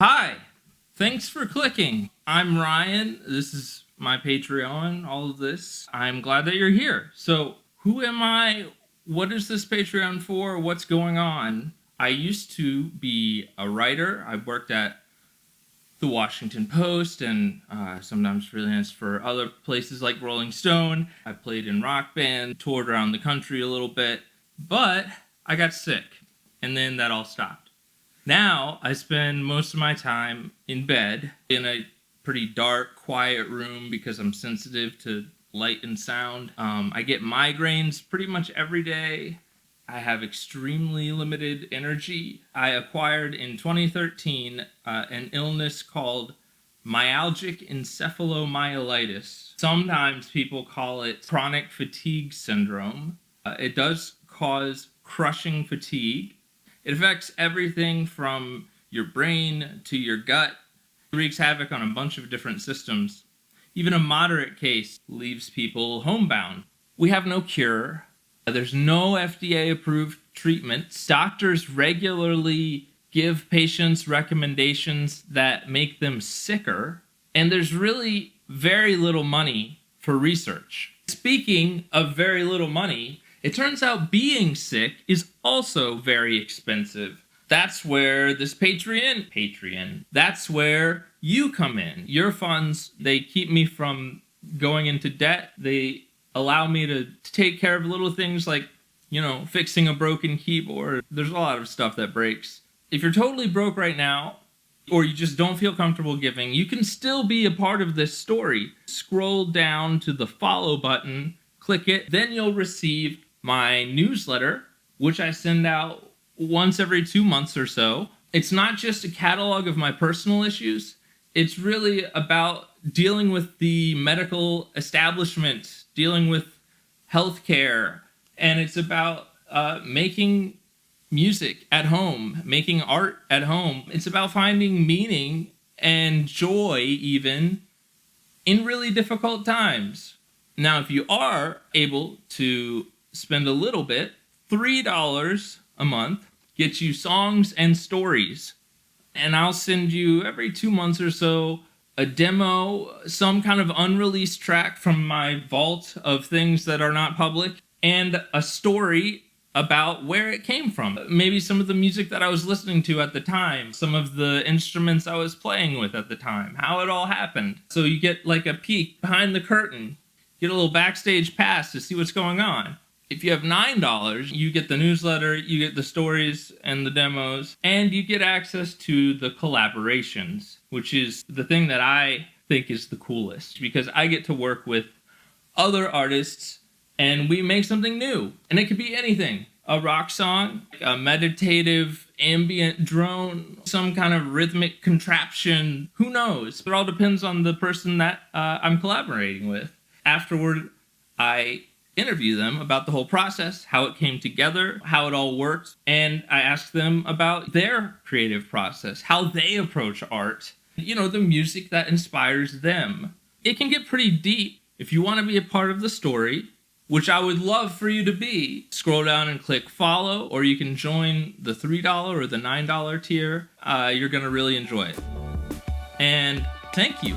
Hi, thanks for clicking. I'm Ryan. This is my Patreon, all of this. I'm glad that you're here. So, who am I? What is this Patreon for? What's going on? I used to be a writer. I worked at the Washington Post and sometimes freelanced for other places like Rolling Stone. I played in rock band, toured around the country a little bit, but I got sick and then that all stopped. Now, I spend most of my time in bed in a pretty dark, quiet room because I'm sensitive to light and sound. I get migraines pretty much every day. I have extremely limited energy. I acquired in 2013 an illness called myalgic encephalomyelitis. Sometimes people call it chronic fatigue syndrome. It does cause crushing fatigue. It affects everything from your brain to your gut. It wreaks havoc on a bunch of different systems. Even a moderate case leaves people homebound. We have no cure. There's no FDA-approved treatments. Doctors regularly give patients recommendations that make them sicker, and there's really very little money for research. Speaking of very little money, it turns out being sick is also very expensive. That's where this Patreon, that's where you come in. Your funds, they keep me from going into debt. They allow me to take care of little things like, fixing a broken keyboard. There's a lot of stuff that breaks. If you're totally broke right now, or you just don't feel comfortable giving, you can still be a part of this story. Scroll down to the follow button, click it, then you'll receive my newsletter, which I send out once every 2 months or so. It's not just a catalog of my personal issues. It's really about dealing with the medical establishment, dealing with healthcare, and it's about making music at home, making art at home. It's about finding meaning and joy even in really difficult times. Now, if you are able to spend a little bit, $3 a month gets you songs and stories. And I'll send you every 2 months or so a demo, some kind of unreleased track from my vault of things that are not public, and a story about where it came from. Maybe some of the music that I was listening to at the time, some of the instruments I was playing with at the time, how it all happened. So you get like a peek behind the curtain, get a little backstage pass to see what's going on. If you have $9, you get the newsletter, you get the stories and the demos, and you get access to the collaborations, which is the thing that I think is the coolest, because I get to work with other artists and we make something new. And it could be anything. A rock song, a meditative ambient drone, some kind of rhythmic contraption, who knows? It all depends on the person that I'm collaborating with. Afterward, I interview them about the whole process, how it came together, how it all works, and I ask them about their creative process, how they approach art, the music that inspires them. It can get pretty deep. If you want to be a part of the story, which I would love for you to be, scroll down and click follow, or you can join the $3 or the $9 tier. You're going to really enjoy it. And thank you.